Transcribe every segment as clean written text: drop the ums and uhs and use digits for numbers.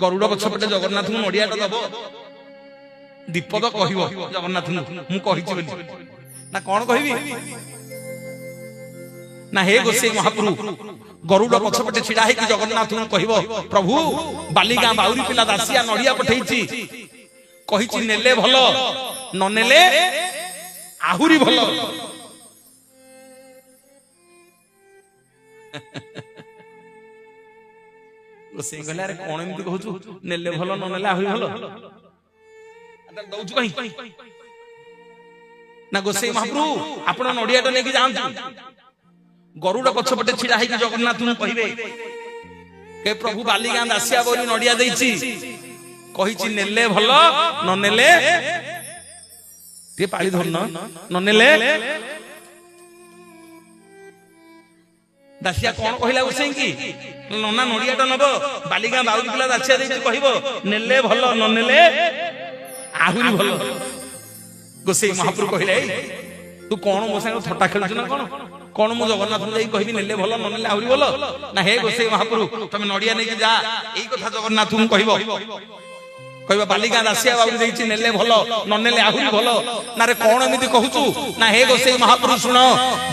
गरुड़ पछपटे जगन्नाथ नड़िया दब दीपद कह जगन्नाथ ना कौन कहि ना हे गोसाई महाप्रभु गरुड़ पछपटे छिड़ा है कि जगन्नाथ कह प्रभु बालिगा बाउरी पिला दासिया नड़िया पठेई कही नेले भल न नेले आहुरी भल गोसाई कहले अरे कौन एमती कहू नेले भल न नेले आहुरी भल दौचु कहीं ना गोसाई महाप्रभु आपण नड़ियाटा नहीं जातु गरुड़ पछपटे छिड़ा है जगन्नाथ कहे के प्रभु बालिगा दासिया बोली नड़िया देछि कही नेले भल न नेले पाली धरन न नेले दासिया कौन कहला गोसाई की नना नड़ियाटा नब बालिगा बाउरी पिला दासिया देछि कहबो नेले भल न नेले आहुरी भल गोसाई महाप्रभु कहले तू कौन मो संग थट्टा खेलु ना कौन मु जगन्नाथ कहबी नेले भल न नेले आहुरी भल ना हे गोसाई महाप्रभु तुम नड़िया नहीं जा एई कथा जगन्नाथ कहबो कहबा बालिका दासिया बाबू देछि नेले भल न नेले आहुरी भल ना रे कौन एमिति कहूचु ना हे गोसाई महाप्रभु सुन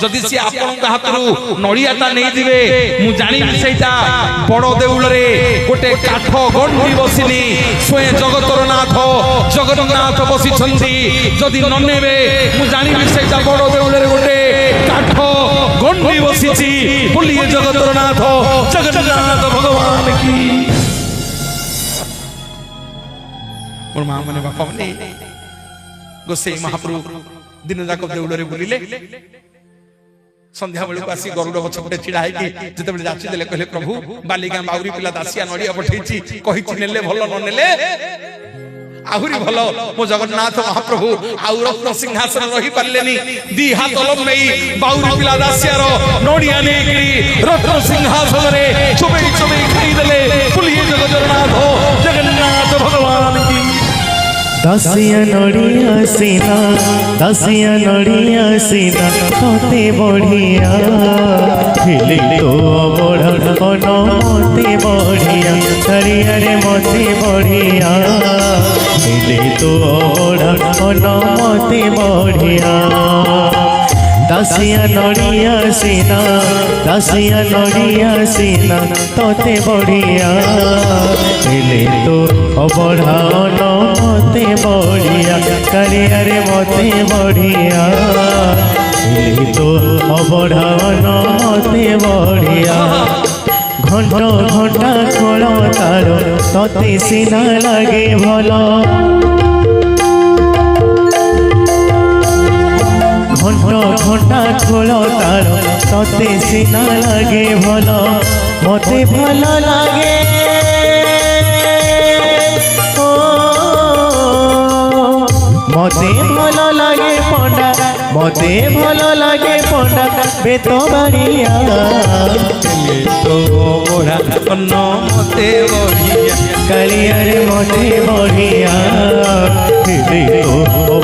जदि से आपन हातरू नड़ियाटा नहीं दिबे मु जानि सेटा बड़ देउल रे गोटे काठ गंडी बसिनी स्वयं जगतर नाथ जगन्नाथ बसिछंती जदि न नेबे मु जानि सेटा बड़ देउल रे गोटे काठ गंडी बसिछि बोलिए जगतर नाथ जगन्नाथ भगवान की मोर मां माने बापा माने गोसाई महाप्रभु दिन जाक देउल रे बुलिले संध्या बेलू आसी गरुड़ पछपटे छिड़ा है कि जते जाची देले कहले प्रभु बालिका बाउरी पिला दासिया नड़िया पठेछि कहि नेले भल न नेले आहुरी भल मो जगन्नाथ महाप्रभु आउ रत्न सिंहासन रही पारलेनी दी हाथ लम्बई बाउरी पिला दासिया रो नड़िया नेकरी रत्न सिंहासन रे चुबई चुबई खाई देले बोलिए जगन्नाथ भगवान की दासिया नड़िया सीना तोते बढ़िया हिली तो बड़ा मते बढ़िया हरिया रे मते बढ़िया हिली तो बड़ा मते बढ़िया दासिया नड़िया सीना तोते बढ़िया हिली तो बड़ा मते बढ़िया करिया रे मते बढ़िया हिली तो बड़ा मते बढ़िया घंटा घंटा खोल तार तते सीना लगे भल घंटा खोल तार तते सीना लगे भल मते भल लगे मते भल लगे पंडा मते भल लगे पंडा बेत बाड़िया तो मोरा न मते बढ़िया कलिया रे मते बढ़िया तो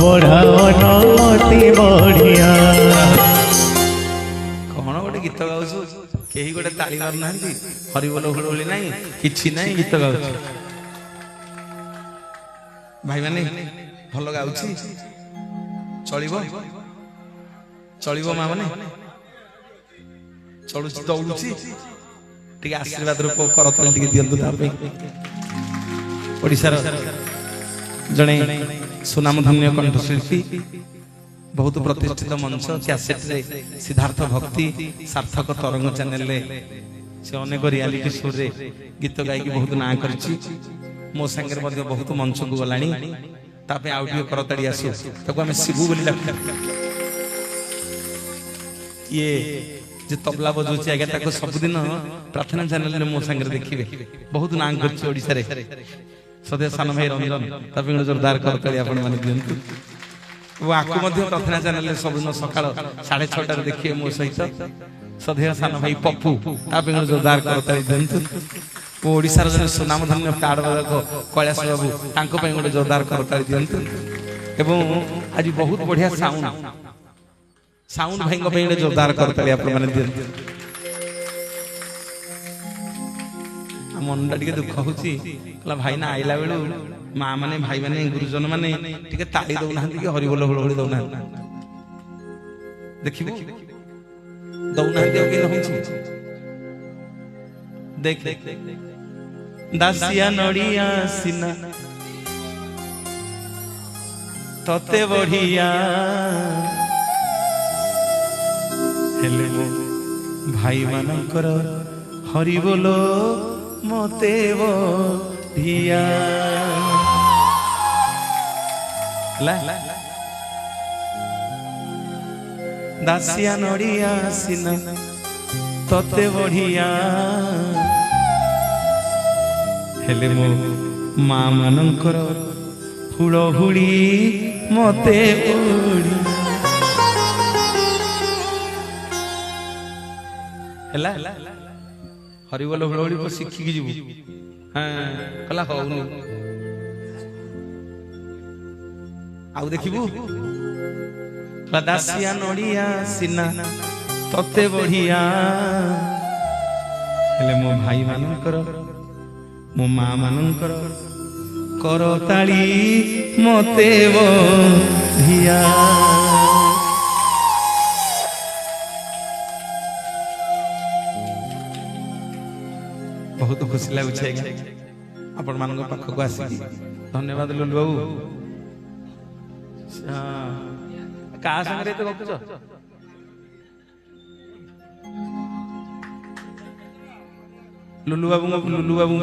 बड़ा न मते बढ़िया कौन गोटे गीत गाउछु केही गोटे ताली मार नांती हरि बोल हुड़ोली नाही किछि नाही गीत गाउछु भाई माने भल गाउछि चलिबो चलिबो मां माने चलुछि दौड़ुछि टिके आशीर्वाद रूप करतल टिके दियंतु तापे ओडिसार जणे सुनामधन्य कंठशिल्पी बहुत प्रतिष्ठित मंच कैसेट रे सिद्धार्थ भक्ति सार्थक तरंग चैनल रे से अनेक रियलिटी शो रे गीत गाई बहुत ना करछि मो संगे मध्ये बहुत मंच को गलानी तापे आउडियो करतड़ी आसु ताको हमें शिबू बोली डाक ये जे तबला बजौछि आगे ताको सब दिन प्रार्थना चैनल रे मो संगे देखिबे बहुत ना करछि ओडिसा रे सदे सान भाई रंजन तापे जोरदार करतड़ी आपण माने दियंतु वो आकु मध्य प्रार्थना चैनल रे सब दिन सकाळ 6:30 रे देखिए मो सहित सदे सान भाई पप्पू तापे जोरदार करतड़ी दियंतु वो ओडिसा रे सुनामधन्य कार्ड बाबू कैलाश बाबू तांको पे गोटे जोरदार करताली दियंतु एवं आज बहुत बढ़िया साउंड भाई पे जोरदार करताली आप माने दियंतु ମନଟା ଟିକେ ଦୁଃଖ ହଉଛି। କହିଲା ଭାଇନା ଆଇଲା ବେଳୁ ମା ମାନେ ଭାଇ ମାନେ ଗୁରୁଜନ ମାନେ ଟିକେ ତାଳି ଦଉନାହାନ୍ତି କି ହରିବୋଲ ହୁଳହୁଳି ଦଉନାହାନ୍ତି। ଦେଖିବୁ ଦଉନାହାନ୍ତି ଆଉ କେହି ହଉଛି। ଦେଖ ଦାସିଆ ନଡ଼ିଆ ସିନା ତତେ ବଢିଆ ହେଲେ ମୋ ଭାଇ ମାନଙ୍କର ହରିବୋଲ ମତେ ବଢିଆ। ଦାସିଆ ନଡ଼ିଆ ସିନା ତତେ ବଢିଆ ହେଲେ ମୋ ମା ମାନଙ୍କର ହୁଳହୁଳି ମତେ ବଢିଆ। ହେଲା ହରିବୋଲ ହୁଳହୁଳି ଶିଖିକି ଯିବୁ। ହଁ କହିଲା ହଉନି ଆଉ ଦେଖିବୁ। ଦାସିଆ ନଡ଼ିଆ ସିନା ତତେ ବଢିଆ ହେଲେ ମୋ ଭାଇ ମାନଙ୍କର ମୋ ମା ମାନଙ୍କର କରତାଳି ମତେ ବଢିଆ। ବହୁତ ଖୁସି ଲାଗୁଛି ଆଜ୍ଞା ଆପଣ ମାନଙ୍କ ପାଖକୁ ଆସିକି। ଧନ୍ୟବାଦ ଲୁଲୁ ବାବୁ। କାହା ସାଙ୍ଗରେ ଏତେ ଗପୁଛ? ଲୁଲୁ ବାବୁଙ୍କ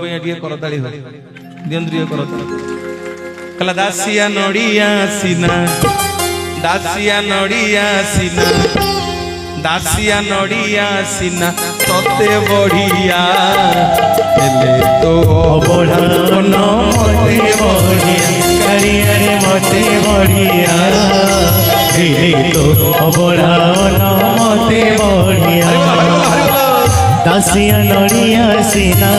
ପାଇଁ ଟିକେ କରତାଳି ହଉ ଦିଅନ୍ତୁ ଟିକେ କରତାଳି। କହିଲା ଦାସିଆ ନଡ଼ିଆ ସିନା ଦାସିଆ ନଡ଼ିଆ ସିନା ଦାସିଆ ନଡ଼ିଆ ସିନା ତତେ ବଢିଆ ହେଲେ ତୋ ଅବଢାନ ମତେ ବଢିଆ କାଳିଆରେ ମତେ ବଢିଆ ହେଲେ ତୋ ଅବଢାନ ମତେ ବଢିଆ। ଦାସିଆ ନଡ଼ିଆ ସିନା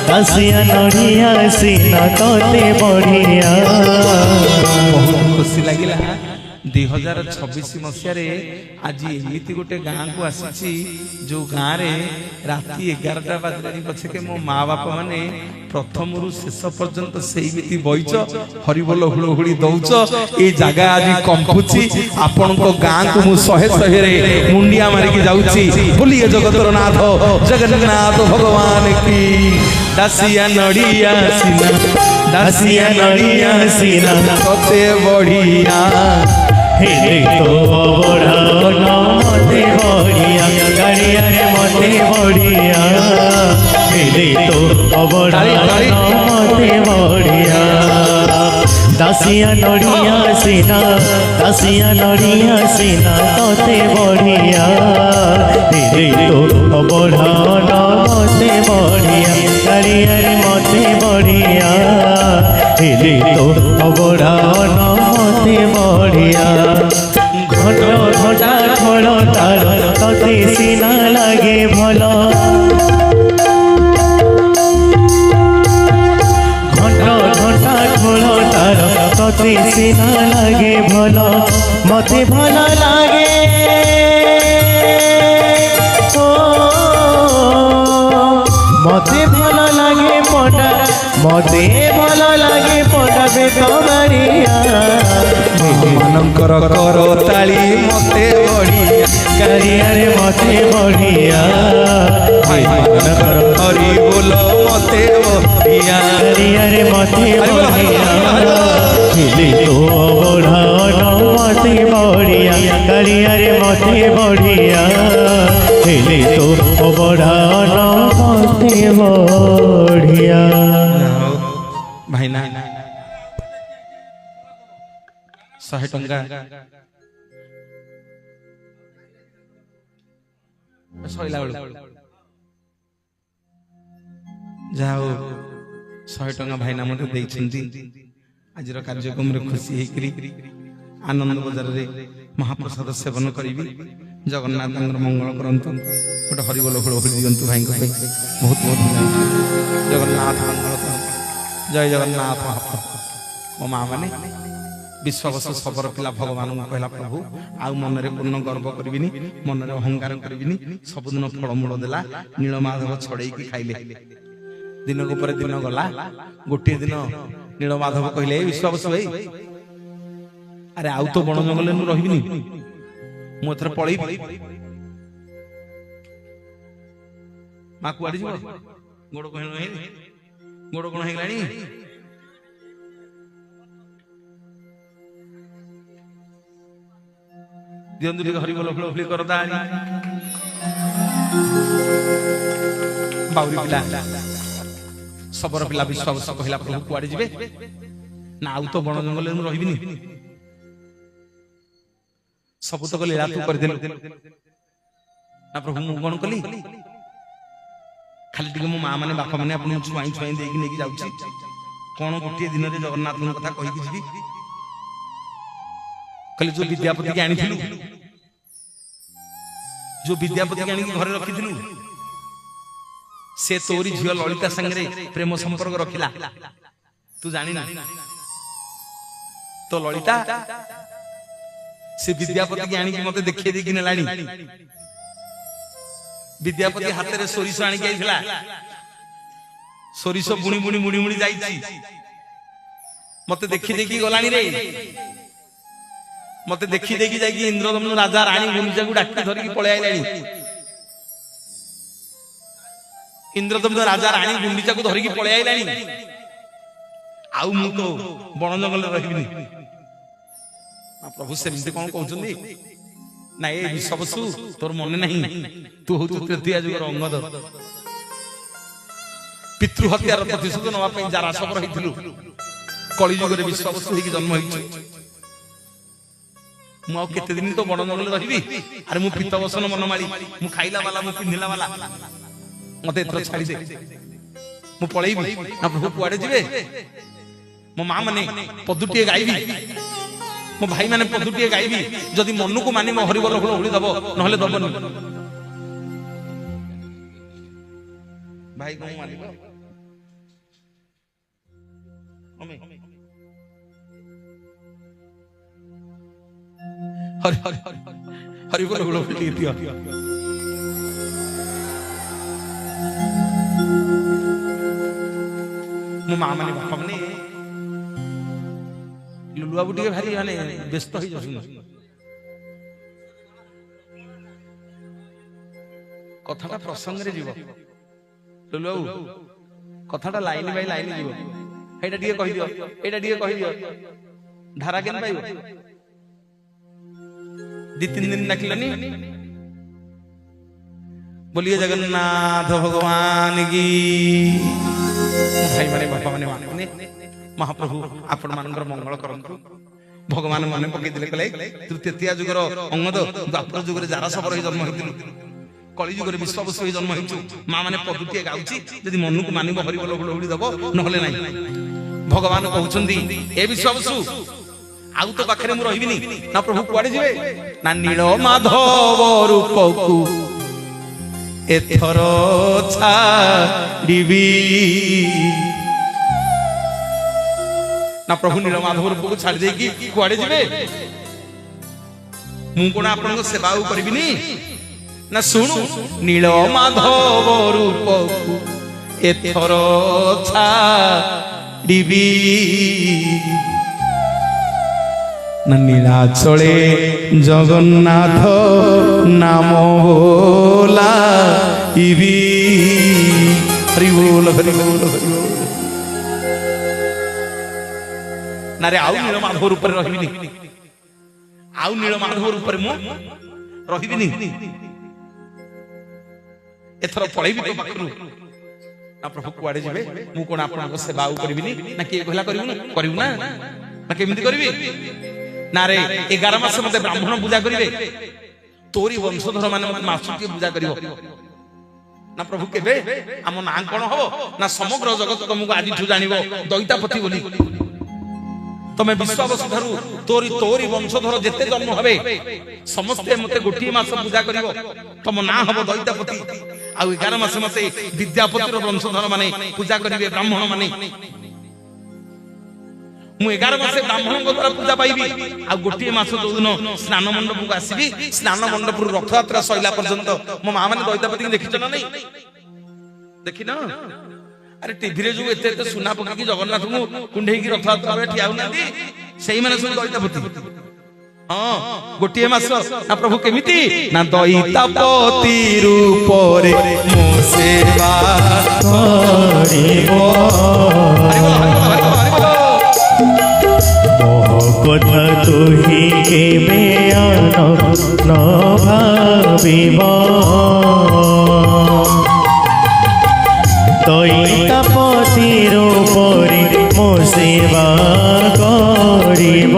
ଦାସିଆ ନଡ଼ିଆ ସିନା ତତେ ବଢିଆ। ବହୁତ ଖୁସି ଲାଗିଲା। 2026 ମସିହାରେ ଆଜି ଏମିତି ଗୋଟେ ଗାଁକୁ ଆସିଛି ଯୋଉ ଗାଁରେ ରାତି 11ଟା ବାଜିଲାଣି ପଛକେ ମୋ ମା ବାପା ମାନେ ପ୍ରଥମରୁ ଶେଷ ପର୍ଯ୍ୟନ୍ତ ସେଇମିତି ବଇଚ ହରିବୋଲ ହୁଳହୁଳି ଦଉଛ। ଏଇ ଜାଗା ଆଜି କମ୍ପୁଛି। ଆପଣଙ୍କ ଗାଁକୁ ମୁଁ ଶହେ ଶହେରେ ମୁଣ୍ଡିଆ ମାରିକି ଯାଉଛି। ବୋଲିଏ ଜଗତର ନାଥ ଜଗନ୍ନାଥ ଭଗବାନ କି। ଦାସିଆ ନଡ଼ିଆ ସିନା ଦାସିଆ ନଡ଼ିଆ ସିନା ତତେ ବଢିଆ ହେଲେ ତୋ ଅବଢାନ ମତେ ବଢିଆ କାଳିଆରେ ମତେ ବଢିଆ ହେଲେ ତୋ ଅବଢାନ ମତେ ବଢିଆ। ଦାସିଆ ନଡ଼ିଆ ସିନା ଦାସିଆ ନଡ଼ିଆ ସିନା ତତେ ବଢିଆ ହେଲେ ତୋ ଅବଢାନ ମତେ ବଢିଆ କାଳିଆରେ ମତେ ବଢିଆ ହେଲେ ତୋ ଅବଢାନ ମତେ ବଢିଆ। ଘଟ ଘଟା ଖୋଳ ତାର ତତେ ସିନା ଲାଗେ ଭଲ ଘଟ ଘଟା ଖୋଳ ତାର ତତେ ସିନା ଲାଗେ ଭଲ ମତେ ଭଲ ଲାଗେ মতে ভালো লাগে পটা মতে ভালো লাগে পটা বেত মারিয়া ମାନଙ୍କର କରତାଳି ମତେ ବଢିଆ কারিয়ারে মতে বড়িয়া ମାନଙ୍କର ହରିବୋଲ ମତେ ବଢିଆ কারিয়ারে মতে বড়িয়া হিলি তো বড়ান মতে বড়িয়া কারিয়ারে মতে বড়িয়া হিলি তো বড়ান মতে বড়িয়া। ଭାଇନା 100 ଟଙ୍କା ସଇଲା ବେଳକୁ ଯାହା ହଉ 100 ଟଙ୍କା ଭାଇନା ମତେ ଦେଇଛନ୍ତି। ଆଜିର କାର୍ଯ୍ୟକ୍ରମରେ ଖୁସି ହେଇକରି ଆନନ୍ଦ ବଜାରରେ ମହାପ୍ରସାଦ ସେବନ କରିବି। ଜଗନ୍ନାଥଙ୍କର ମଙ୍ଗଳ କରନ୍ତୁ। ଗୋଟେ ହରିବୋଲ ହୁଳହୁଳି ଦିଅନ୍ତୁ ଭାଇଙ୍କ ପାଇଁ। ବହୁତ ବହୁତ ଜଗନ୍ନାଥ ମଙ୍ଗଳ କରନ୍ତୁ। ଜୟ ଜଗନ୍ନାଥ ମହାପ୍ରଭୁ। ମୋ ମା ମାନେ ବିଶ୍ୱାବସୁ ଶବର ପିଲା ଭଗବାନଙ୍କୁ କହିଲା ପ୍ରଭୁ ଆଉ ମନରେ ପୂର୍ଣ୍ଣ ଗର୍ବ କରିବିନି ମନରେ ଅହଙ୍କାର କରିବିନି। ସବୁଦିନ ଫଳମୂଳ ଦେଲା ନୀଳମାଧବ ଛଡେଇକି ଖାଇଲେ। ଦିନକୁ ପରେ ଦିନ ଗଲା। ଗୋଟିଏ ଦିନ ନୀଳମାଧବ କହିଲେ, ଏ ବିଶ୍ୱାବସୁ ଭାଇ, ଆରେ ଆଉ ତ ବଣ ଜଙ୍ଗଲରେ ମୁଁ ରହିବିନି, ମୁଁ ଏଥର ପଳେଇବି। ମା କୁଆଡେ ଯିବ? ଗୋଡ କଣ ହେଇଗଲାଣି? ଦିଅନ୍ତୁ ଟିକେ ହରିବୋଲ ଫୁଳ କରଦା। ବାଉରୀ ପିଲା, ଶବର ପିଲା ବିଶ୍ୱାବସ କହିଲା, ପ୍ରଭୁ କୁଆଡେ ଯିବେ? ନା ଆଉ ତ ବଣ ଜଙ୍ଗଲରେ ମୁଁ ରହିବିନି, ସବୁ ତକ ଲୀଳା ତୁ କରିଦେଲୁ। ନା ପ୍ରଭୁ ମୁଁ କଣ କଲି? ଖାଲି ଟିକେ ମୋ ମା ମାନେ ବାପା ମାନେ ଆପଣଙ୍କୁ ଛୁଆଇଁ ଛୁଆଇଁ ଦେଇକି ନେଇକି ଯାଉଛି, କଣ ଗୋଟିଏ ଦିନରେ ଜଗନ୍ନାଥଙ୍କ କଥା କହିକି ଯିବି? କହିଲେ ଯୋଉ ବିଦ୍ୟାପତିକି ଆଣିଥିଲୁ, ଯୋଉ ବିଦ୍ୟାପତିକି ଆଣିକି ଘରେ ରଖିଥିଲୁ, ସେ ତୋରି ଝିଅ ଲଳିତା ସାଙ୍ଗରେ ପ୍ରେମ ସମ୍ପର୍କ ରଖିଲା, ତୁ ଜାଣିନା? ତ ଲଳିତା ସେ ବିଦ୍ୟାପତିକି ଆଣିକି ମତେ ଦେଖେଇ ଦେଇକି ନେଲାଣି। ବିଦ୍ୟାପତି ହାତରେ ସୋରିଷ ଆଣିକି ଆଇଥିଲା, ସୋରିଷ ବୁଣି ବୁଣି ମୁଣି ମୁଣି ଯାଇଛି, ମତେ ଦେଖି ଦେଇକି ଗଲାଣି ରେ। ମତେ ଦେଖି ଦେଇକି ଯାଇକି ଇନ୍ଦ୍ରଦମ୍ନ ରାଜା ରାଣୀ ଗୁଣ୍ଡିଚାକୁ ଡାକି ଧରିକି ପଳେଇ ଆଇଲାଣି। ଇନ୍ଦ୍ରଦମ୍ନ ରାଜା ରାଣୀ ଗୁଣ୍ଡିଚାକୁ ଧରିକି ପଳେଇ ଆଇଲାଣି। ଆଉ ମୁଁ ତ ବଣ ଜଙ୍ଗଲରେ ରହିବିନି। ପ୍ରଭୁ ସେମିତି କଣ କହୁଛନ୍ତି? ନାଇଁ ଏ ବିଶ୍ୱାବସୁ, ତୋର ମନେ ନାହିଁ, ତୁ ହଉଛୁ ତୃତୀୟ ଯୁଗର ଅଙ୍ଗଦ। ପିତୃ ହତ୍ୟାର ପ୍ରତିଶୋଧ ନେବା ପାଇଁ ଯାରା ସବର ହେଇଥିଲୁ, କଳି ଯୁଗରେ ବିଶ୍ୱାବସୁ ହେଇକି ଜନ୍ମ ହେଇଛୁ। ମୁଁ ଆଉ କେତେ ଦିନ ତ ବଣ ଜଙ୍ଗଲରେ ରହିବି? ଆରେ ମୁଁ ପିତବସନ ମନମାଳି, ମୁଁ ଖାଇଲା ବାଲା, ମୁଁ ପିନ୍ଧିଲା ବାଲା, ମତେ ଏଥର ଛାଡିଦେ, ମୁଁ ପଳେଇବି। ନା ପ୍ରଭୁ କୁଆଡେ ଯିବେ? ମୋ ମା ମାନେ ପଦୁଟିଏ ଗାଇବି, ମୋ ଭାଇ ମାନେ ପଦୁଟିଏ ଗାଇବି, ଯଦି ମନକୁ ମାନି ମୋ ହରିବୋଲ ଫୁଳ ହୁଳି ଦବ, ନହେଲେ ଦବନି। ଭାଇ କଣ ମାନିବ? ହରିବୋଲ ଫୁଳ ହୁଳି ଦିଅ। ମୋ ମା ମାନେ ବାପା ମାନେ ଲୁଲୁବାବୁ ଟିକେ ଭାରି ମାନେ ବ୍ୟସ୍ତ ହେଇଯାଉଛନ୍ତି। କଥାଟା ପ୍ରସଙ୍ଗରେ ଯିବ ଲୁଲୁବାବୁ, କଥାଟା ଲାଇନ ବାଇ ଲାଇନ ଯିବ। ଏଇଟା ଟିକେ କହିଦିଅ, ଏଇଟା ଟିକେ କହିଦିଅ, ଧାରା କେମିତି ପାଇବ? ଦି ତିନି ଦିନ ଡାକିଲନି। बोलिए जगन्नाथ भगवान की। भाई माने बापा माने माने महाप्रभु आपण मानकर मंगल करंतु। भगवान माने पकई दिले कले तृतीय जुगर अंगद द्वापर जुगर जारा सबर ही जन्म होइतिलु, कली जुगर विश्वावसु ही जन्म होइछु। मां माने पदुटिए गाउची, यदि मनकु मानिबो हरिबोल हुलहुली दबो, नहले नाही। भगवान कहउछंदी ए विश्वावसु आउ तो पाखरे मु रहिबिनी ना। प्रभु कुआडे जिवे ना नील माधव रूपकु एथर छाड़िबी ना। प्रभु नील माधव रूपकु छाड़ी देकी कुआडे जिवे? मु कोन आपनको सेवा करबिनी ना। सुनु नील माधव रूपकु एथर छाड़िबी नीलाचले जगन्नाथ नाम बोला इबी। हरि बोल हरि बोल हरि बोल। नारे आउ नील माधव रूप रे रहिबिनी, आउ नील माधव रूप रे मु रहिबिनी। एथर पळेबी तो पाखरु ना। प्रभु कुआडे जिवे? मु कोन आपनको सेवा करबिनी ना? के कहला करिवु ना? करिवु ना ना केमिति करबी ना? रे 11 मास मते ब्राह्मण पूजा करिवे, तोरी वंशधर माने मते मासुटी पूजा करिवो ना। प्रभु केबे हम ना कोन हो ना? समग्र जगत तुमको आजि ठु जानिबो दैतापति बोली। तमे विश्वावसु धरु तोरी तोरी वंशधर जेते जन्म हबे समस्ते मते गोटी मास पूजा करिवो। तम ना हबो दैतापति। आ 11 मास मते विद्यापतिर वंशधर माने पूजा करिवे ब्राह्मण माने। मु 11 मास ब्राह्मण द्वारा पूजा पाइबी। आ गोटी मास जो दिन स्नान मंडप को आसीबी, स्नान मंडप रथयात्रा सैला पर्यंत मो मां माने दैतापति देखि न नहीं? देखि न? आ আরে টিভিরে যে এতে এতে সুনা পকাকি জগন্নাথଙ୍କୁ কুণ্ଢେଇକି ରଥଯାତ୍ରାରେ ଠିଆ ହଉନାହାନ୍ତି ସେଇମାନେ ସବୁ ଦଇତାପତି। ହଁ ଗୋଟିଏ ମାସ ନା ପ୍ରଭୁ କେମିତି ନା ଦଇତାପତି ରୂପରେ ମୋ ସେବା କରିବ ମୋ କଥା ତୁହି କେବେ ନ ଭାବିବ ଦଇତାପତି ରୂପରେ ମୋ ସେବା କରିବ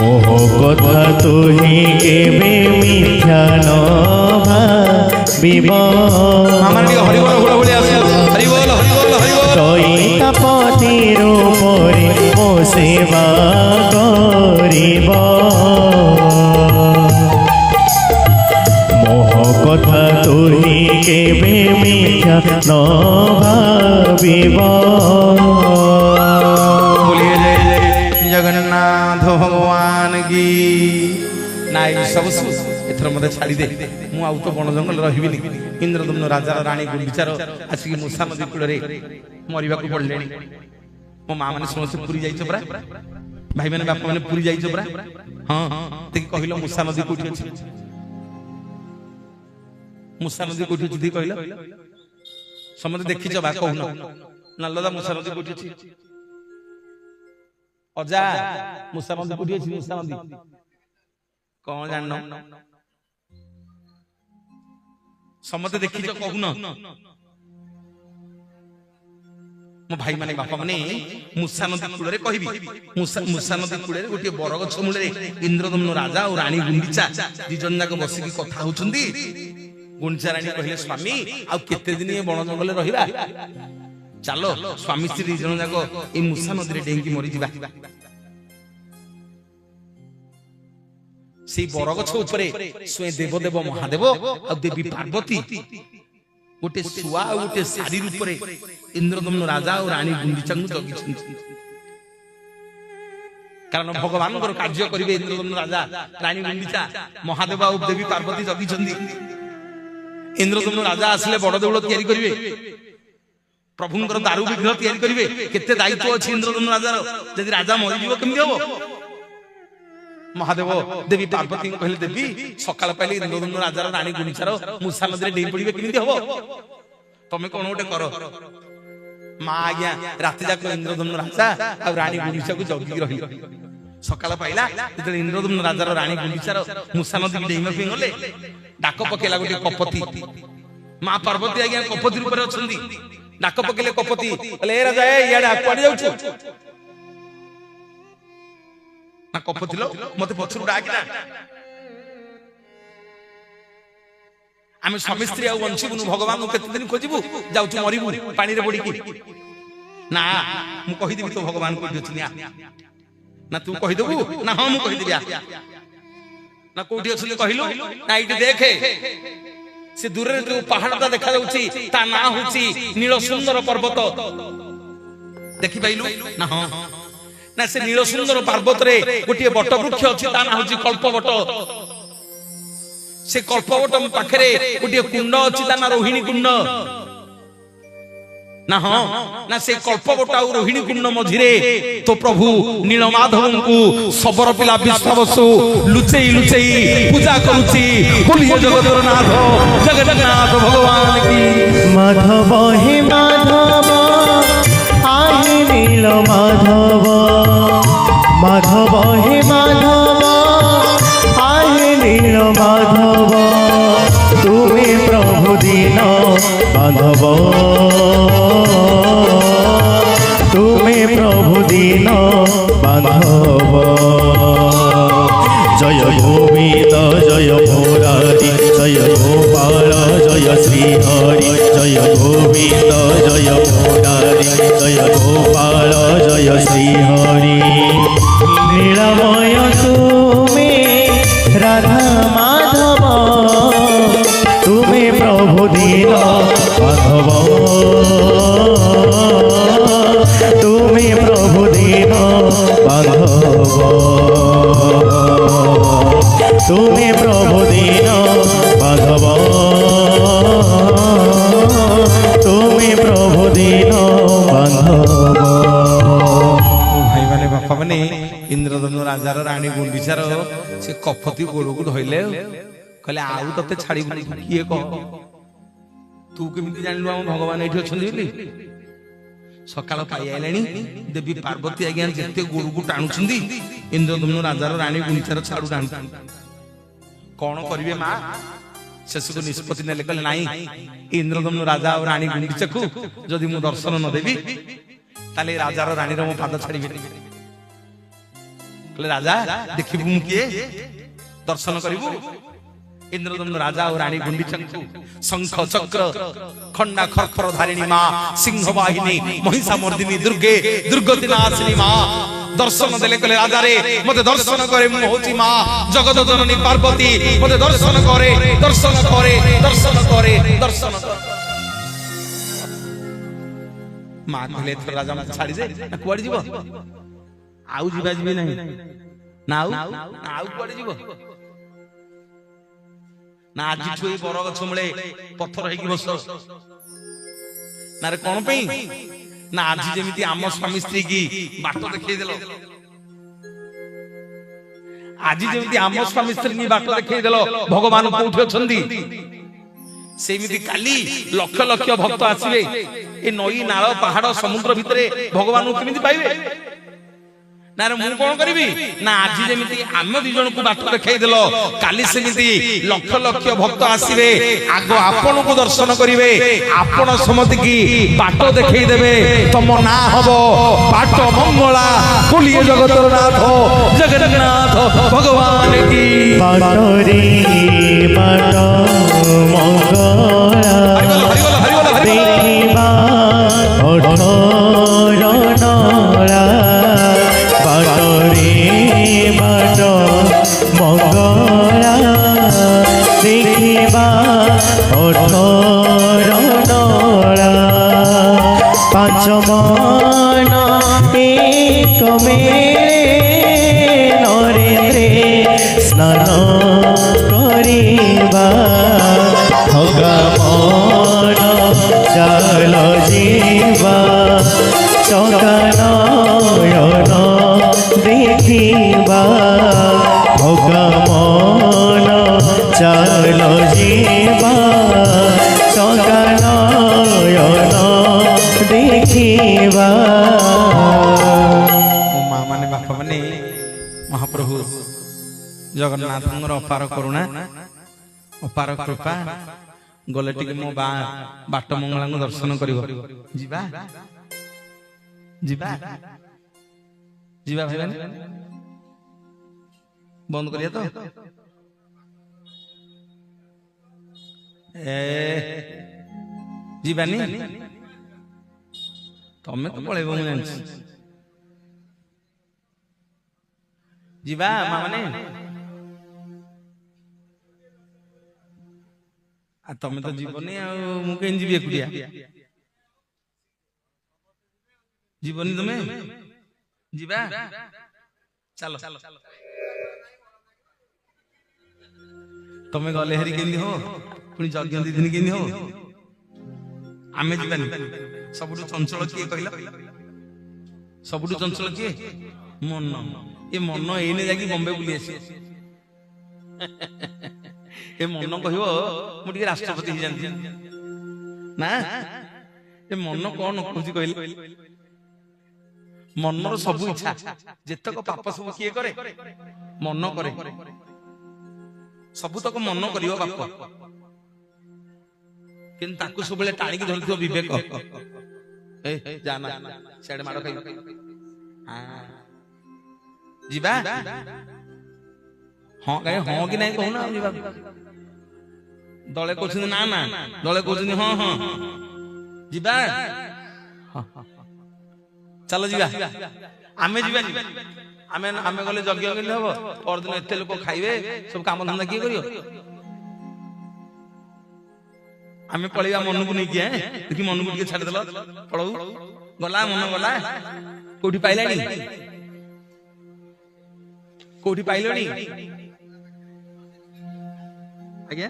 মোহ কথা তুহি কেবে মিথ্যা ন ভাবিব আমার ଟିକେ হরিবল হুড়হুড়ি আসে হরিবল হরিবল হরিবল দইতাপতি রূপরে মো সেবা করিব মোহ কথা তুহি কেবে মিথ্যা ন ভাবিব बोलिए जय जय जगन्नाथ भगवान की नाई सब एथर मते छाड़ी दे मु आउ तो बण जंगल रहिबिनी इंद्रदम्न राजा रानी गुंडीचार आसिक मूसा नदी कूଳରେ मरिबाकू पड़लेनी मो मां माने समस्त पुरी जाइछ परा भाई माने बापा माने पुरी जाइछ परा हां ते कहिलो मूसा नदी कोठी अछि मूसा नदी कोठी अछि दी कहिलो समते देखिछ बा कहून नलदा मूसा नदी कोठी अछि अजा मूसा नदी कोठी अछि मूसा नदी कौन जाननो समते देखिछ कहून मो भाई माने बापा माने मूसा नदी कूଳରେ कहबी मूसा नदी कूଳରେ गोटे बरगछ मूଳରେ इंद्रदम्न राजा और रानी गुंडीचा दी जन जाक बसिकी कथा होउछंदी गुंडीचा रानी कहिले स्वामी आ केते दिन ए बण जंगल रहिबा चलो स्वामी स्त्री जन जाक ए मूसा नदी रे डेंगी मरि जिबा से बरगछ उपरे स्वयं देवदेव महादेव आ देवी पार्वती गोटे सुआ गोटे सारी रूपरे इंद्रदम्न राजा और रानी गुंडीचा जगी कारण भगवान कार्य करिवे इंद्रदम्न राजा रानी गुंडीचा महादेव और देवी पार्वती जगी इंद्रदम्न राजा आसले बड़ देउल तैयारी करिवे प्रभुंकर दारू विग्रह तैयारी करिवे केते दायित्व अछि इंद्रदम्न राजा यदि राजा मरि जीव केमि हबो महादेव देवी पार्वती कहले देवी सकाळ पाइले इंद्रदम्न राजा रानी गुंडीचार मूसा नदी रे डेई पड़िबे केमि हबो तमे कोन गोटे करो मा आज्ञा राति जाक इंद्रदम्न राजा आ रानी गुंडीचा को जगी रहिलो सकाळ पाइला जेते इंद्रदम्न राजा रानी गुंडीचार मूसा नदी डेईमा पे गले डाक पकेला गोटे कपति मा पार्वती आज्ञा कपति रूप रे अछंदी डाक पकेले कपति कहले ए राजा ए याडा पड़ी जाउछु ना कपति लो मते पछरु डाकिना आमे स्वामी स्त्री आ वंशीबुनु भगवान केते दिन खोजिबु जाउछु मरिबु पानी रे पड़ी की ना मु कहि देबी तो भगवान को दिछनिया ना तू कहि देबु ना हां मु कहि देबी ना कोठी असले कहिलु ना इटी देखे से दूर रे जो पहाड़टा देखा जाउची ता ना होची नील सुंदर पर्वत देखि पाइलु ना हां ना से नील सुंदर पर्वत रे गोटे बट वृक्ष अछि ता ना होची कल्पवट से कल्पवट पाखरे गोटे कुंड अछि ता ना रोहिणी कुंड ना हां ना से कल्पवट और रोहिणी कुंड मझिरे तो प्रभु नीलमाधव को सबर पिला विश्वावसु लुचेई लुचेई पूजा करूची बोलिए जगन्नाथ जगन्नाथ भगवान की माधव हे माधव आए नील माधव माधव हे माधव आए नील माधव तुम्हें प्रभु दीन बांधव तुम्हें प्रभु दीन बांधव जय गोविंद जय मुरारी जय गोपाल जय श्रीहरि जय गोविंद जय मुरारी जय गोपाल जय श्रीहरि नीलमय तुम्हें राधा माधव तुम्हें प्रभु दीन बांधव तुम्हें प्रभु दीन बांधव तुम्हें प्रभु दीन बांधव ରାଜାର ରାଣୀ ଗୁଣ୍ଡିଚାର ସେ କଫତି ଗୋଡକୁ ଧଇଲେ କହିଲେ ଆଉ ତତେ ଛାଡିବୁନି କିଏ କହ ତୁ କେମିତି ଜାଣିଲୁ ଆମ ଭଗବାନ ଏଇଠି ଅଛନ୍ତି ବୋଲି ସକାଳ ପାଇ ଆଇଲାଣି ଦେବୀ ପାର୍ବତୀ ଆଜ୍ଞା ଯେତେ ଗୋଡକୁ ଟାଣୁଛନ୍ତି ଇନ୍ଦ୍ରଦମ୍ନ ରାଜାର ରାଣୀ ଗୁଣ୍ଡିଚାର ଛାଡୁ ଟାଣୁଛନ୍ତି କଣ କରିବେ ମା ଶେଷକୁ ନିଷ୍ପତ୍ତି ନେଲେ କହିଲେ ନାଇଁ ଇନ୍ଦ୍ରଦମ୍ନ ରାଜା ଆଉ ରାଣୀ ଗୁଣ୍ଡିଚାକୁ ଯଦି ମୁଁ ଦର୍ଶନ ନ ଦେବି ତାହେଲେ ରାଜାର ରାଣୀର ମୋ ପାଦ ଛାଡିବେନି କହିଲେ ରାଜା ଦେଖିବୁ ମୁଁ କିଏ ଦର୍ଶନ କରିବୁ ଇନ୍ଦ୍ରଦମ୍ନ ରାଜା ଆଉ ରାଣୀ ଗୁଣ୍ଡିଚାଙ୍କୁ ଶଙ୍ଖ ଚକ୍ର ଖଣ୍ଡା ଖର୍ଖର ଧାରିଣୀ ମା ସିଂହ ବାହିନୀ ମହିଷା ମର୍ଦିନୀ ଦୁର୍ଗେ ଦୁର୍ଗତି ନାଶିନୀ ମା ଦର୍ଶନ ଦେଲେ କହିଲେ ରାଜାରେ ମତେ ଦର୍ଶନ କରେ ମୁଁ ହଉଛି ମା ଜଗତ ଜନନୀ ପାର୍ବତୀ ମତେ ଦର୍ଶନ କରେ ଦର୍ଶନ କରେ ଦର୍ଶନ କରେ ଦର୍ଶନ କରେ ମା କହିଲେ ଏଥର ରାଜା ମତେ ଛାଡି ଦେ ନା କୁଆଡେ ଯିବ ଆଉ ଯିବା ଯିବି ନାହିଁ ନା ଆଉ କୁଆଡେ ଯିବ ନା ଆଜିଠୁ ଏଇ ବର ଗଛ ମୂଳେ ପଥର ହେଇକି ବସ ନା ରେ କଣ ପାଇଁ ନା ଆଜି ଯେମିତି ଆମ ସ୍ୱାମୀ ସ୍ତ୍ରୀ କି ବାଟ ଦେଖେଇଦେଲ ଆଜି ଯେମିତି ଆମ ସ୍ୱାମୀ ସ୍ତ୍ରୀ କି ବାଟ ଦେଖେଇଦେଲ ଭଗବାନ କୋଉଠି ଅଛନ୍ତି ସେମିତି କାଲି ଲକ୍ଷ ଲକ୍ଷ ଭକ୍ତ ଆସିବେ ଏ ନଈ ନାଳ ପାହାଡ ସମୁଦ୍ର ଭିତରେ ଭଗବାନଙ୍କୁ କେମିତି ପାଇବେ ନା ମୁଁ କଣ କରିବି ନା ଆଜି ଯେମିତି ଆମେ ଦି ଜଣକୁ ବାଟ ଦେଖେଇଦେଲ କାଲି ସେମିତି ଲକ୍ଷ ଲକ୍ଷ ଭକ୍ତ ଆସିବେ ଆଗ ଆପଣଙ୍କୁ ଦର୍ଶନ କରିବେ ଆପଣ ସମସ୍ତଙ୍କୁ ବାଟ ଦେଖେଇଦେବେ ତମ ନାଁ ହବ ବାଟ ମଙ୍ଗଳା କୁଲିଏ ଜଗତର ନାଥ ଜଗନ୍ନାଥ ଭଗବାନ କି ବାଟରେ ବାଟ ମଙ୍ଗଳା ଦେଖିବା ଅଠରନଳା ବାଟରେ ବାଟ ମଙ୍ଗଳା ଦେଖିବା ଅଠରନଳା ପାଞ୍ଚ ମନ ଏକ ନରେନ୍ଦ୍ରେ ସ୍ନାନ କରିବା ଭଗବାନ ଚାଲ ଯିବା ଚକାନୟନ ଦେଖିବା ଭଗବାନ ଚାଲ ଯିବା ଚକାନୟନ ଦେଖିବା ମା ମାନେ ବାପା ମାନେ ମହାପ୍ରଭୁ ଜଗନ୍ନାଥଙ୍କର ଅପାର କରୁଣା ଅପାର କୃପା ଗଲେ ଟିକେ ମୋ ବାଟ ମଙ୍ଗଳାଙ୍କୁ ଦର୍ଶନ କରିବ ଯିବା ଯିବା ଯିବା ଭାଇ ବନ୍ଦ କରିବା ତ ଯିବାନି ତମେ ତ ପଳେଇବ ମୁଁ ଜାଣିଛି ଯିବା ମା ମାନେ ତମେ ତ ଯିବନି ଆଉ ମୁଁ କେମିତି ଯିବି ଏକୁଟିଆ ଯିବନି ତମେ ଯିବା ଚାଲ ତମେ ଗଲେ ହେରି କେମିତି ହବ ପୁଣି ଯଜ୍ଞ ଦି ଦିନ କେମିତି ହବ ଆମେ ଯିବାନି ସବୁଠୁ ଚଞ୍ଚଳ କିଏ କହିଲ ସବୁଠୁ ଚଞ୍ଚଳ କିଏ ମନ ଏ ମନ ଏଇନେ ଯାଇକି ବମ୍ବେ ବୁଲି ଆସି ଏ ମନ କହିବ ମୁଁ ଟିକେ ରାଷ୍ଟ୍ରପତି ହେଇଯାନ୍ତି ନା ଏ ମନ କଣ କହୁଛି କହିଲେ ମନର ସବୁ ଇଚ୍ଛା ଯେତକ ପାପ ସବୁ କିଏ କରେ ମନ କରେ ସବୁତକ ମନ କରିବ ପାପ କିନ୍ତୁ ତାକୁ ସବୁବେଳେ ଟାଣିକି ଧରିଥିବ ବିବେକ ଯା ନା ସିଆଡେ ମାଡ ଖାଇବ ଯିବା ହଁ ହଁ କି ନାଇଁ କହୁନା ଯିବା ଦଳେ କହୁଛନ୍ତି ନା ନା ଦଳେ କହୁଛନ୍ତି ହଁ ହଁ ଯିବା ଚାଲ ଯିବା ଆମେ ଯିବାନି ଆମେ ଆମେ ଗଲେ ଯଜ୍ଞ କେମିତି ହବ ପରଦିନ ଏତେ ଲୋକ ଖାଇବେ ସବୁ କାମ ଧନ୍ଦା କିଏ କରିବ ଆମେ ପଳେଇବା ମନକୁ ନେଇକି ଦେଖି ମନକୁ ଟିକେ ଛାଡିଦେଲ ପଳଉ ଗଲା ମନ ଗଲା କୋଉଠି ପାଇଲାଣି କୋଉଠି ପାଇଲଣି ଆଜ୍ଞା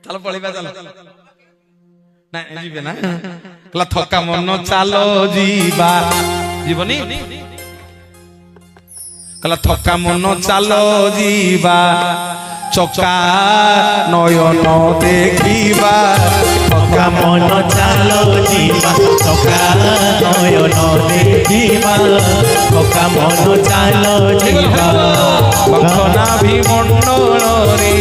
ଚାଲ ପଳେଇବା ଚାଲ ନା ଯିବେ ନା ଥକା ମନ ଚାଲ ଯିବା जीवनी कला थका मन चाल जीवा चका नयन देखिबा थका मन चाल जीवा चका नयन देखिबा थका मन चाल जीवा शंखना भीमंडल रे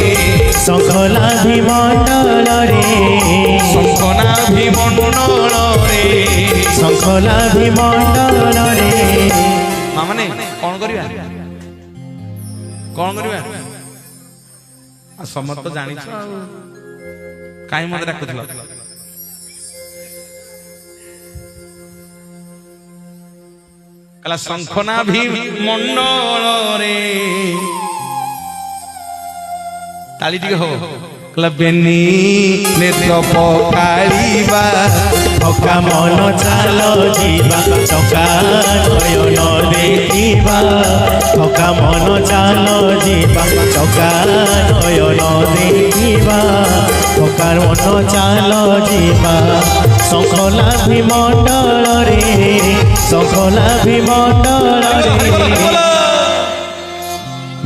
शंखला भीमंडल रे शंखना भीमंडल रे शंखला भीमंडल रे माने कौन करिया कौन करिया समत तो जानी कहीं मत रखुल कला शंखना भी मंडल रे ताली टिके हो कला बेनी नेत्र पकाइबा थका मन चाल जीवा चका नयन देखिबा थका मन चाल जीवा चका नयन देखिबा थका मन चाल जीवा शंखला भीमंडल रे शंखला भीमंडल रे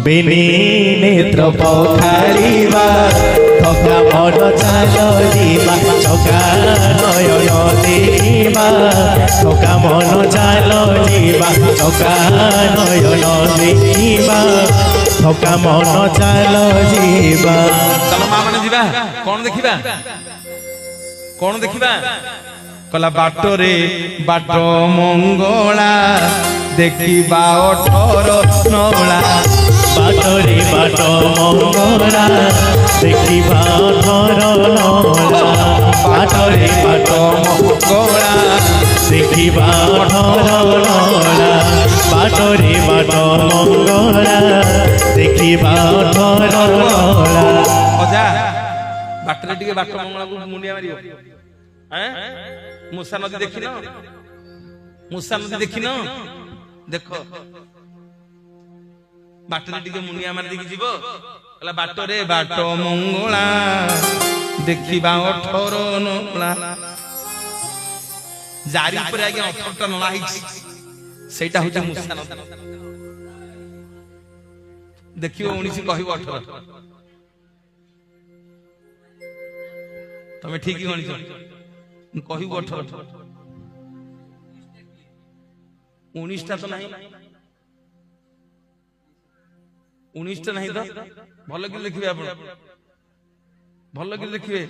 बेनी नेत्र पखाड़िबा थका मन चाल जीवा चका नयन देखिबा थका मन चाल जीवा चका नयन देखिबा थका मन चाल जीवा चलो मां माने जीवा कौन देखिबा कला बाटरे बाट मंगला देखिबा 18 नौला बाटरे बाट मंगला देखिबा 18 नौला बाटरे बाट मंगला देखिबा 18 नौला बाटरे बाट मंगला देखिबा 18 नौला अजा बाटरे टिके बाट मंगला को मुंडिया मारियो हैं मूसा नदी देखिनो देखो बाटरे टिके मुंडिया मार देखि जीवो कला बाटरे बाट मंगला देखिबा 18 नौला जारी पर आगे 18 नौला हिची सेटा होचे मूसा नदी देखियो 19 कहिबो 18 तमे ठीक ही गणित कहिबो 18 19 टा तो नहीं 19 टा नहीं तो भल कि लिखिबे आपण भल कि लिखिबे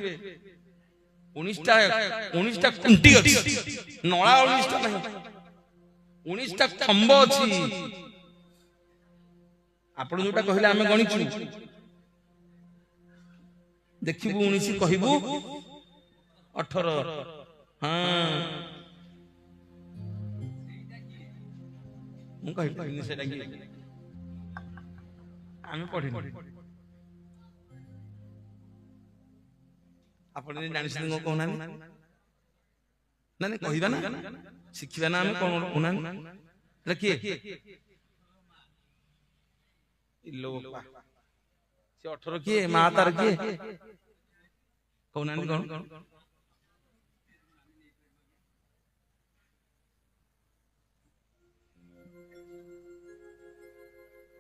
19 टा कुंटी अछि नळा 19 टा नहीं 19 टा खंब अछि आपण जोटा कहिला हमें गणिछु देखिबु 19 कहिबु 18 हां मु कहि सेटा कि आमे पढिनु आपण जे जानि सिंग कोना ना कहिबा ना शिखिबा ना आमे कोन कोना रखिए इल्लो से 18 किए मा तार किए कोना कोन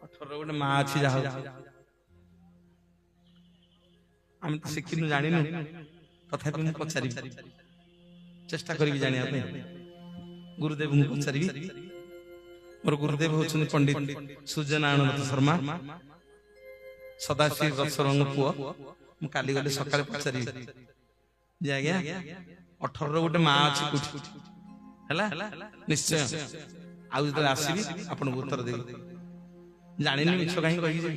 18 गोटे माँ अच्छी जा आम तो शिखिनु जानिनु तथापि मु पचारि चेष्टा करी जानिया पे गुरुदेव मु पचारि मोर गुरुदेव होछन पंडित सूर्यनारायण शर्मा सदाशिव रसरंग पुओ मु काली गले सकाळे पचारि जे आज्ञा 18 गोटे माँ अछि कुठी हला निश्चय आउ जतले आसीबी आपन उत्तर देबी जानिनी मिछ कहीं कहि जी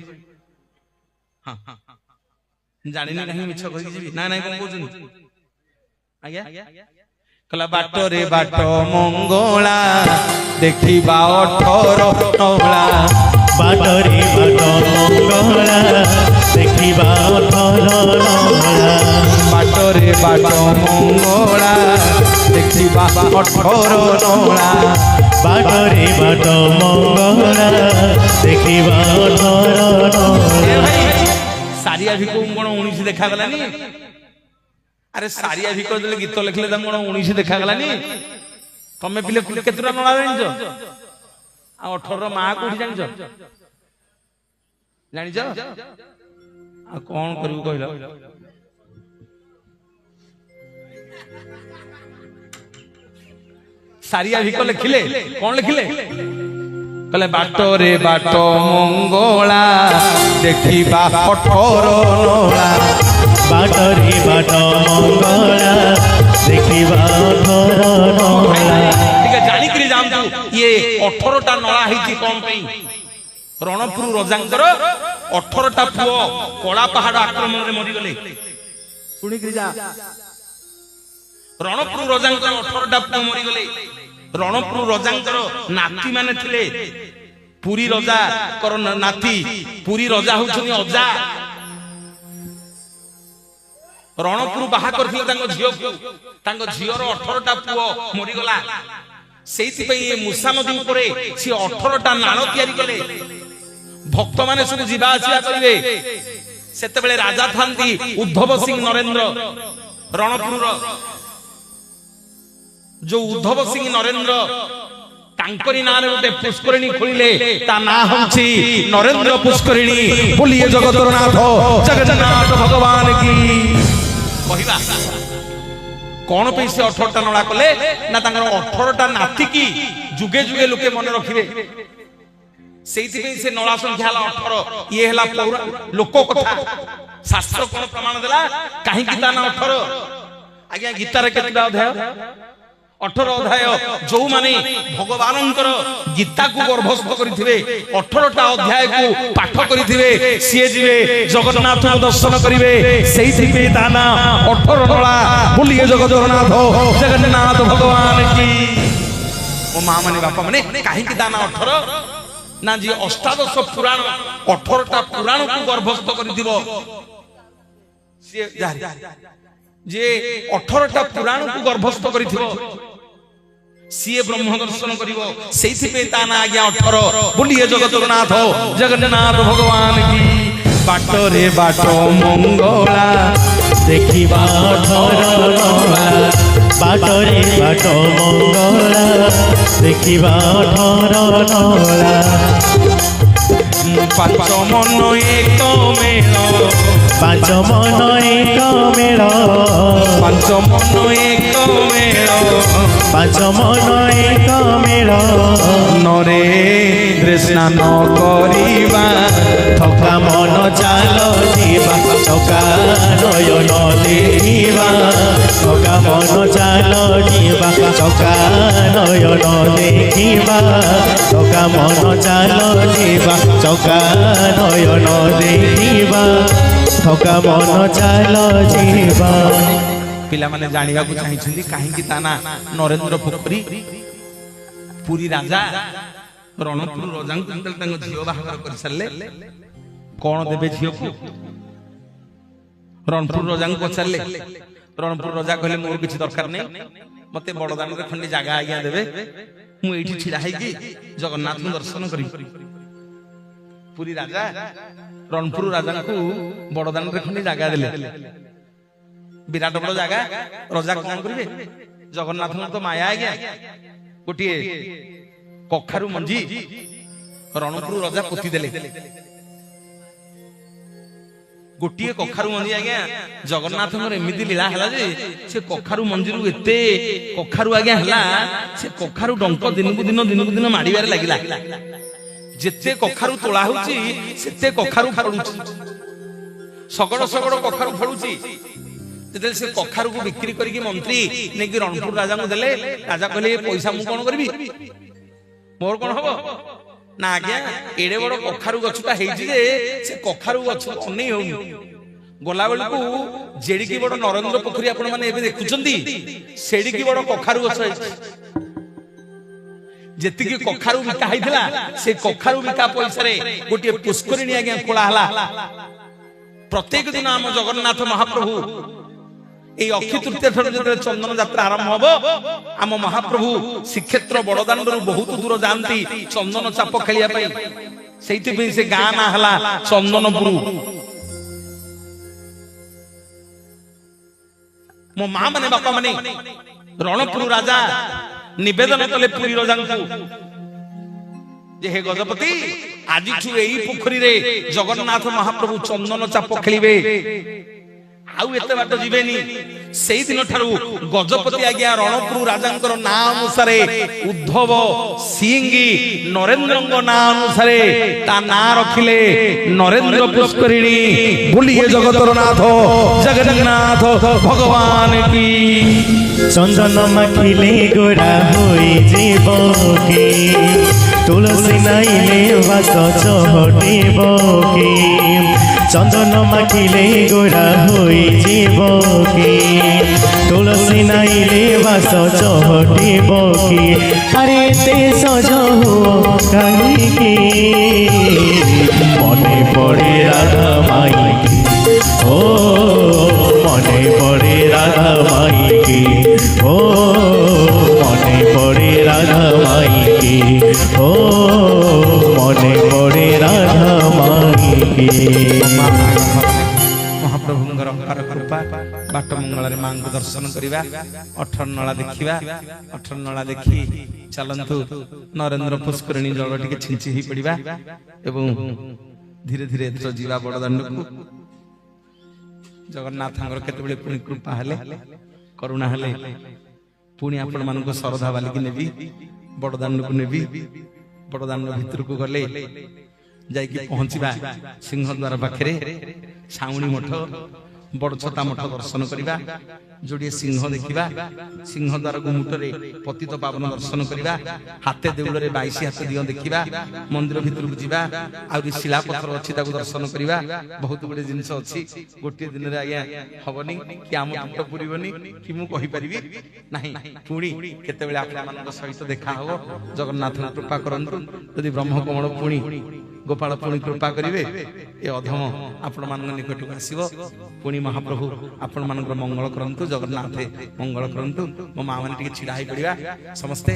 हां जानिनी कहीं मिछ कहि जी ना ना कोन बोझनी आज्ञा कला बाटरे बाट मंगला देखिबा 18 नौला बाटरे बाट मंगला देखिबा 18 नौला बाटरे बाट मंगला देखिबा 18 नौला बाटरे बाट मंगला देखिबा 18 नौला सारिया भी को कोन 19 देखा गलानी अरे सारिया भी को गीत लिखले कोन 19 देखा गलानी ତମେ ପିଲେ କେତେଟା ନଳା ଜାଣିଛ? ଆଉ 18 ମା କୋଉଠି ଜାଣିଛ? ଜାଣିଛ? ଆଉ କଣ କରିବୁ କହିଲ? ସାରିଆ ଭିକ ଲେଖିଲେ କଣ ଲେଖିଲେ? କହିଲେ ବାଟରେ ବାଟ ମଙ୍ଗଳା ଦେଖିବା 18 ନଳା। ବାଟରେ ବାଟ ମଙ୍ଗଳା ଦେଖିବା 18 ନଳା। ଟିକେ ଜାଣିକିରି ଯାଆନ୍ତୁ ଇଏ 18ଟା ନଳା ହେଇଛି କଣ ପାଇଁ? ରଣପୁର ରଜାଙ୍କର 18ଟା ପୁଅ କଳା ପାହାଡ ଆକ୍ରମଣରେ ମରିଗଲେ। ଶୁଣିକିରି ଯା। ରଣପୁର ରଜାଙ୍କର 18ଟା ପୁଅ ମରିଗଲେ। ରଣପୁର ରଜାଙ୍କର ନାତି ମାନେ ଥିଲେ। ପୁରୀ ରଜାର ନାତି, ପୁରୀ ରଜା ହଉଛନ୍ତି ଅଜା। ରଣପୁର ବାହା କରିଥିଲେ ତାଙ୍କ ଝିଅକୁ, ତାଙ୍କ ଝିଅର 18ଟା ପୁଅ ମରିଗଲା। ସେଇଥିପାଇଁ ଏ ମୂଷା ନଦୀ ଉପରେ ସେ 18ଟା ନାଳ ତିଆରି କଲେ। ଭକ୍ତ ମାନେ ସବୁ ଯିବା ଆସିବା କରିବେ। ସେତେବେଳେ ରାଜା ଥାନ୍ତି ଉଦ୍ଧବ ସିଂ ନରେନ୍ଦ୍ର। ରଣପୁରର ଯୋଉ ଉଦ୍ଧବ ସିଂ ନରେନ୍ଦ୍ର ତାଙ୍କରି ନାଁରେ ଗୋଟେ ପୁଷ୍କରିଣୀ ଖୋଳିଲେ। ତା ନାଁ ହେଉଛି ନରେନ୍ଦ୍ର ପୁଷ୍କରିଣୀ। ବୋଲିଏ ଜଗତର ନାଥ ଜଗନ୍ନାଥ ଭଗବାନ କି। କହିବା କଣ ପାଇଁ ସେ 18ଟା ନଳା କଲେ? ନା ତାଙ୍କର 18ଟା ନାତି କି ଯୁଗେ ଯୁଗେ ଲୋକେ ମନେ ରଖିବେ। ସେଇଥିପାଇଁ ସେ ନଳା ସଂଖ୍ୟା ହେଲା 18। ଇଏ ହେଲା ଲୋକ କଥା। ଶାସ୍ତ୍ର କଣ ପ୍ରମାଣ ଦେଲା? କାହିଁକି ତା ନା 18? ଆଜ୍ଞା ଗୀତାରେ କେତେଟା ଅଧ୍ୟାୟ? 18 ଅଧ୍ୟାୟ। ଯୋଉମାନେ ଭଗବାନଙ୍କର ଗୀତାକୁ ଗର୍ଭସ୍ଥ କରିଥିବେ, 18ଟା ଅଧ୍ୟାୟକୁ ପାଠ କରିଥିବେ, ସିଏ ଯିବେ ଜଗନ୍ନାଥଙ୍କୁ ଦର୍ଶନ କରିବେ। ସେଇଥିପାଇଁ ତା ନାଁ 18 ନଳା। ବୋଲିଏ ଜଗନ୍ନାଥ ଜଗନ୍ନାଥ ଭଗବାନ କି। ମୋ ମା ମାନେ ବାପା ମାନେ କାହିଁକି ତା ନାଁ 18? ନା ଯିଏ ଅଷ୍ଟାଦଶ ପୁରାଣ 18ଟା ପୁରାଣକୁ ଗର୍ଭସ୍ଥ କରିଥିବ, ସିଏ ଯିଏ 18ଟା ପୁରାଣକୁ ଗର୍ଭସ୍ଥ କରିଥିବ ସିଏ ବ୍ରହ୍ମ ଦର୍ଶନ କରିବ। ସେଇଥିପାଇଁ ତା ନାଁ ଆଜ୍ଞା 18। ବୋଲିଏ ଜଗନ୍ନାଥ ଜଗନ୍ନାଥ ଭଗବାନ କି। ବାଟରେ ବାଟ ମଙ୍ଗଳା ଦେଖିବା 18 ନଳା। ବାଟରେ ବାଟ ମଙ୍ଗଳା ଦେଖିବା 18 ନଳା। ପାଞ୍ଚ ମନ ଏକ ମେଳ, ପାଞ୍ଚ ମନ ଏକ ମେଳ, ପାଞ୍ଚ ମନ ଏକ ମେଳ, ପାଞ୍ଚ ମନ ଏକ ମେଳ। ନରେନ୍ଦ୍ର ସ୍ନାନ କରିବା ଥକା ମନ ଚାଲ ଯିବା, ଥକା ନୟନ ଦେଖିବା। ଥକା ମନ ଚାଲ ଯିବା, ଥକା ନୟନ ଦେଖିବା। ଥକା ମନ ଚାଲ ଯିବା, ଥକା ନୟନ ଦେଖିବା। ଥକା ମନ ଚାଲ ଯିବା। ପିଲାମାନେ ଜାଣିବାକୁ ଚାହିଁଛନ୍ତି କାହିଁକି ତା ନାଁ ନରେନ୍ଦ୍ର ପୋଖରୀ? ପୁରୀ ରାଜା ରଣପୁର ରଜାଙ୍କୁ ଯେତେବେଳେ ତାଙ୍କ ଝିଅ ବାହାଘର କରିସାରିଲେ, କଣ ଦେବେ ଝିଅକୁ? ରଣପୁର ରଜାଙ୍କୁ ପଚାରିଲେ। ରଣପୁର ରଜା କହିଲେ ମୋର କିଛି ଦରକାର ନାହିଁ, ମତେ ବଡଦାଣ୍ଡରେ ଖଣ୍ଡେ ଜାଗା ଆଜ୍ଞା ଦେବେ, ମୁଁ ଏଇଠି ଛିଡା ହେଇକି ଜଗନ୍ନାଥଙ୍କୁ ଦର୍ଶନ କରିବି। ପୁରୀ ରାଜା ରଣପୁର ରାଜାଙ୍କୁ ବଡଦାଣ୍ଡରେ ଖଣ୍ଡେ ଜାଗା ଦେଲେ। ବିରାଟ ବଡ ଜାଗା। ରଜା କଣ କରିବେ? ଜଗନ୍ନାଥଙ୍କ ତ ମାୟା ଆଜ୍ଞା। ଗୋଟିଏ କଖାରୁ ମଞ୍ଜି ରଣପୁର ରଜା ପୋତି ଦେଲେ। ଗୋଟିଏ କଖାରୁ ମଞ୍ଜି ଆଜ୍ଞା ଜଗନ୍ନାଥଙ୍କର ଏମିତି ଲୀଳା ହେଲା ଯେ ସେ କଖାରୁ ମଞ୍ଜିରୁ ଏତେ କଖାରୁ ଆଜ୍ଞା ହେଲା, ସେ କଖାରୁ ଡଙ୍କ ଦିନକୁ ଦିନ ମାଡିବାରେ ଲାଗିଲା। ଯେତେ କଖାରୁ ତୋଳା ହଉଛି ସେତେ କଖାରୁ ଫଳୁଛି। ଶଗଡ଼ ଶଗଡ଼ କଖାରୁ ଫଳୁଛି। ଯେତେବେଳେ ସେ କଖାରୁକୁ ବିକ୍ରି କରିକି ମନ୍ତ୍ରୀ ନେଇକି ରଣପୁର ରାଜାଙ୍କୁ ଦେଲେ, ରାଜା କହିଲେ ଏ ପଇସା ମୁଁ କଣ କରିବି? ମୋର କଣ ହବ? ନା ଆଜ୍ଞା ଏଡେ ବଡ କଖାରୁ ଗଛଟା ହେଇଛି ଯେ ସେ କଖାରୁ ଗଛ ଅନେଇ ହଉନି। ଗଲା ବେଳକୁ ଯେଡିକି ବଡ ନରେନ୍ଦ୍ର ପୋଖରୀ ଆପଣ ମାନେ ଏବେ ଦେଖୁଛନ୍ତି, ସେଡିକି ବଡ କଖାରୁ ଗଛ ହେଇଛି। ଯେତିକି କଖାରୁ ବିକା ହେଇଥିଲା, ସେ କଖାରୁ ବିକା ପଇସାରେ ଗୋଟିଏ ପୁଷ୍କରିଣୀ ଆଜ୍ଞା ଖୋଳା ହେଲା। ପ୍ରତ୍ୟେକ ଦିନ ଆମ ଜଗନ୍ନାଥ ମହାପ୍ରଭୁ এই অক্ষী তৃতীয় ঠাରୁ ଯେତେବେଳେ ଚନ୍ଦନ ଯାତ୍ରା ଆରମ୍ଭ ହବ, ଆମ ମହାପ୍ରଭୁ ଶ୍ରୀକ୍ଷେତ୍ର ବଡଦାଣ୍ଡରୁ ବହୁତ ଦୂର ଯାଆନ୍ତି ଚନ୍ଦନ ଚାପ ଖେଳିବା ପାଇଁ। ସେଇଥିପାଇଁ ସେ ଗାଁ ନାଁ ହେଲା ଚନ୍ଦନପୁର। ମୋ ମା ମାନେ ବାପା ମାନେ ରଣପୁର ରାଜା ନିବେଦନ କଲେ ପୁରୀ ରଜାଙ୍କୁ ଯେ ହେ ଗଜପତି ଆଜିଠୁ ଏଇ ପୋଖରୀରେ ଜଗନ୍ନାଥ ମହାପ୍ରଭୁ ଚନ୍ଦନ ଚାପ ଖେଳିବେ ଆଉ ଏତେ ବାଟ ଯିବେନି। ସେଇଦିନ ଠାରୁ ଗଜପତି ଆଜ୍ଞା ରଣପୁର ରାଜାଙ୍କର ନାଁ ଅନୁସାରେ ଉଦ୍ଧବ ସିଂଙ୍ଗି ନରେନ୍ଦ୍ରଙ୍କ ନାଁ ଅନୁସାରେ ତା ନାଁ ରଖିଲେ ନରେନ୍ଦ୍ର ପୁଷ୍କରିଣୀ। ବୋଲିଏ ଜଗତର ନାଥ ଜଗନ୍ନାଥ ଭଗବାନ କି। চন্দন মাখিলে গোরা হয়ে যাব কে, তুলসী নাইলে বাস চহটিব কে। চন্দন মাখিলে গোরা হয়ে যাব কে, তুলসী নাইলে বাস চহটিব কে। আরে তে সজ কাহিকি মনে পড়ে রাধা মাইকি, ও মনে পড়ে রাধা মাইকি, ও মনে পড়ে রাধা মাইকি, ও মনে পড়ে রাধা মাইকি। ମହାପ୍ରଭୁଙ୍କର ଅପାର କୃପା। ବାଟ ମଙ୍ଗଳରେ ମାଙ୍କୁ ଦର୍ଶନ କରିବା, 18 ନଳା ଦେଖିବା। 18 ନଳା ଦେଖି ଚାଲନ୍ତୁ ନରେନ୍ଦ୍ର ପୁଷ୍କରିଣୀ ଜଳ ଟିକେ ଛିଞ୍ଚି ହେଇ ପଡିବା ଏବଂ ଧୀରେ ଧୀରେ ଏଥର ଯିବା ବଡ଼ଦାଣ୍ଡକୁ। ଜଗନ୍ନାଥଙ୍କର କେତେବେଳେ ପୁଣି କୃପା ହେଲେ କରୁଣା ହେଲେ ପୁଣି ଆପଣ ମାନଙ୍କୁ ଶରଧା ବାଲିକି ନେବି, ବଡ଼ଦାଣ୍ଡକୁ ନେବି। ବଡ଼ଦାଣ୍ଡ ଭିତରକୁ ଗଲେ ଯାଇକି ପହଞ୍ଚିବା ସିଂହଦ୍ୱାର ପାଖରେ ସାଉଣୀ ମଠ, ବଡ଼ଛତା ମଠ ଦର୍ଶନ କରିବା। ଯୋଡ଼ିଏ ସିଂହ ଦେଖିବା, ସିଂହଦ୍ୱାର ଗୁମୁଟରେ ପତିତ ପାବନ ଦର୍ଶନ କରିବା। ହାତେ ଦେଉଳରେ 22 ହାତ ଦିଅ ଦେଖିବା। ମନ୍ଦିର ଭିତରକୁ ଯିବା, ଆହୁରି ଶିଳାପଥର ଅଛି ତାକୁ ଦର୍ଶନ କରିବା। ବହୁତ ଗୁଡେ ଜିନିଷ ଅଛି, ଗୋଟିଏ ଦିନରେ ଆଜ୍ଞା ହବନି କି ଆମ ପେଟ ପୁରିବନି କି ମୁଁ କହିପାରିବି ନାହିଁ। ପୁଣି କେତେବେଳେ ଆପଣମାନଙ୍କ ସହିତ ଦେଖା ହବ। ଜଗନ୍ନାଥଙ୍କ କୃପା କରନ୍ତୁ। ଯଦି ବ୍ରହ୍ମକମଳ ପୁଣି ଗୋପାଳ ପୁଣି କୃପା କରିବେ, ଏ ଅଧମ ଆପଣମାନଙ୍କ ନିକଟକୁ ଆସିବ। ପୁଣି ମହାପ୍ରଭୁ ଆପଣମାନଙ୍କର ମଙ୍ଗଳ କରନ୍ତୁ, ଜଗନ୍ନାଥ ମଙ୍ଗଳ କରନ୍ତୁ। ମୋ ମା ମାନେ ଟିକେ ଛିଡା ହେଇ ପଡିବା ସମସ୍ତେ।